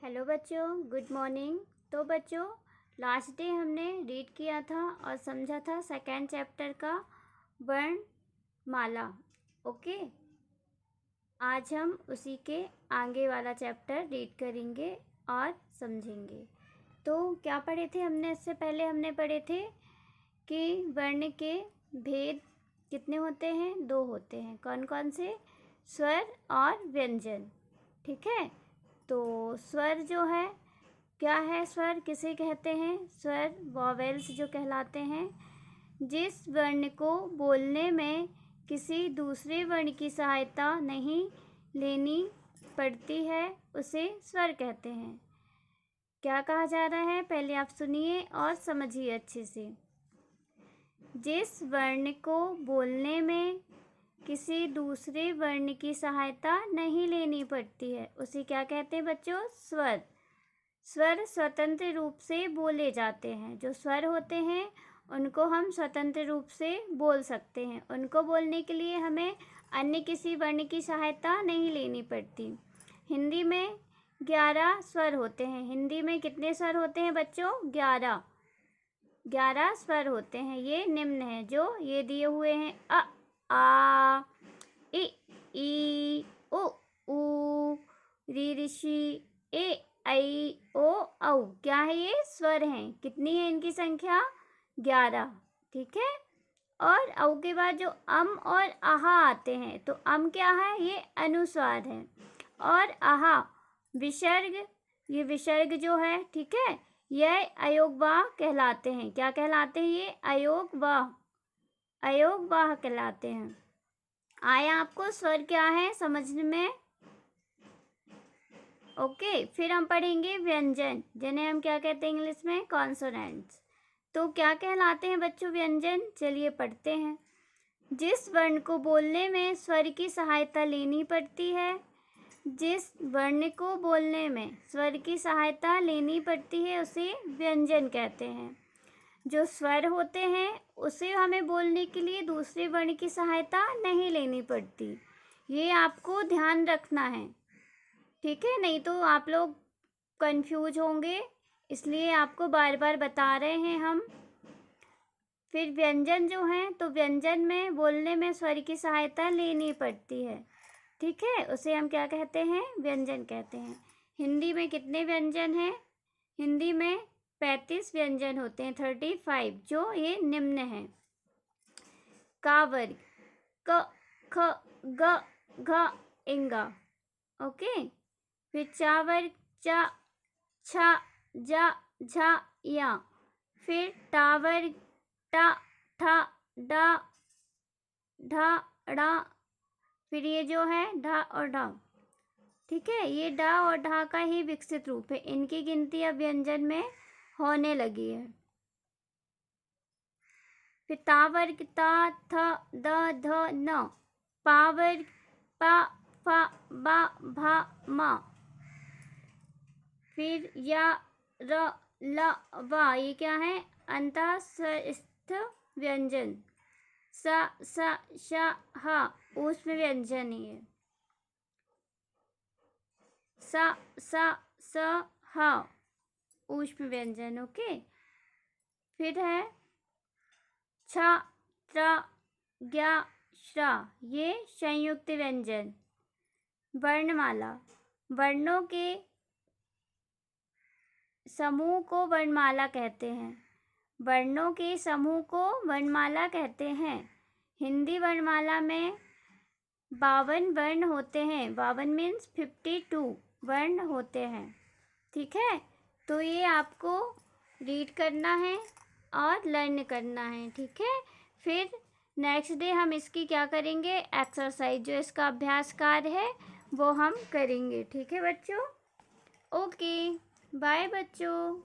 Hello बच्चों, good morning. तो बच्चों, लास्ट डे हमने रीड किया था और समझा था सेकेंड चैप्टर का वर्णमाला। ओके, आज हम उसी के आगे वाला चैप्टर रीड करेंगे और समझेंगे। तो क्या पढ़े थे हमने? इससे पहले हमने पढ़े थे कि वर्ण के भेद कितने होते हैं? 2 होते हैं। कौन कौन से? स्वर और व्यंजन। ठीक है। तो स्वर जो है, क्या है स्वर? किसे कहते हैं? स्वर वॉवेल्स जो कहलाते हैं। जिस वर्ण को बोलने में किसी दूसरे वर्ण की सहायता नहीं लेनी पड़ती है उसे स्वर कहते हैं। क्या कहा जा रहा है? पहले आप सुनिए और समझिए अच्छे से। जिस वर्ण को बोलने में किसी दूसरे वर्ण की सहायता नहीं लेनी पड़ती है उसे क्या कहते हैं बच्चों? स्वर। स्वर स्वतंत्र रूप से बोले जाते हैं। जो स्वर होते हैं उनको हम स्वतंत्र रूप से बोल सकते हैं। उनको बोलने के लिए हमें अन्य किसी वर्ण की सहायता नहीं लेनी पड़ती। हिंदी में 11 स्वर होते हैं। हिंदी में कितने स्वर होते हैं बच्चों? 11 स्वर होते हैं। ये निम्न है जो ये दिए हुए हैं: अ, आ, इ, ई, उ, ऊ, री, ऋषि, ए, ऐ, ओ, औ। क्या है? ये स्वर हैं। कितनी है इनकी संख्या? 11। ठीक है। और औ के बाद जो अम और आहा आते हैं, तो अम क्या है? ये अनुस्वार है। और आहा विसर्ग, ये विसर्ग जो है, ठीक है, यह अयोगवाह कहलाते हैं। क्या कहलाते हैं? ये अयोगवाह कहलाते हैं। आया आपको स्वर क्या है समझने में? ओके, फिर हम पढ़ेंगे व्यंजन, जिन्हें हम क्या कहते हैं इंग्लिश में? कॉन्सोनेंट्स। तो क्या कहलाते हैं बच्चों व्यंजन? चलिए पढ़ते हैं। जिस वर्ण को बोलने में स्वर की सहायता लेनी पड़ती है, जिस वर्ण को बोलने में स्वर की सहायता लेनी पड़ती है उसे व्यंजन कहते हैं। जो स्वर होते हैं उसे हमें बोलने के लिए दूसरे वर्ण की सहायता नहीं लेनी पड़ती। ये आपको ध्यान रखना है, ठीक है? नहीं तो आप लोग कंफ्यूज होंगे, इसलिए आपको बार बार बता रहे हैं हम। फिर व्यंजन जो हैं, तो व्यंजन में बोलने में स्वर की सहायता लेनी पड़ती है, ठीक है? उसे हम क्या कहते हैं? व्यंजन कहते हैं। हिंदी में कितने व्यंजन हैं? हिंदी में 35 व्यंजन होते हैं, 35, जो ये निम्न हैं: का वर्ग, क, ख, ग, घ, इंगा। ओके। फिर चा वर्ग, चा, छा, जा, झा, या। फिर टा वर्ग, टा, ठा, डा, ढा, ड़ा। फिर ये जो है ढा और ढा, ठीक है, ये डा और ढा का ही विकसित रूप है। इनकी गिनती अब व्यंजन में होने लगी है। फिर ता वर्ग, ता, थ, द, ध, न। पा वर्ग, पा, फा, बा, भा, मा। फिर या, र, ल, वा। ये क्या है? अंतः स्वस्थ व्यंजन। सा, सा, शा, हा ऊष्म व्यंजन है। सा, सा, स, हा ऊष्म व्यंजन। ओके। फिर है छ, त्र, ज्ञ, श्रा, ये संयुक्त व्यंजन। वर्णमाला, वर्णों के समूह को वर्णमाला कहते हैं। वर्णों के समूह को वर्णमाला कहते हैं। हिंदी वर्णमाला में 52 वर्ण होते हैं। 52 मीन्स 52 वर्ण होते हैं, ठीक है? तो ये आपको रीड करना है और लर्न करना है, ठीक है? फिर नेक्स्ट डे हम इसकी क्या करेंगे? एक्सरसाइज, जो इसका अभ्यास कार्य है वो हम करेंगे, ठीक है बच्चों? ओके, बाय बच्चों।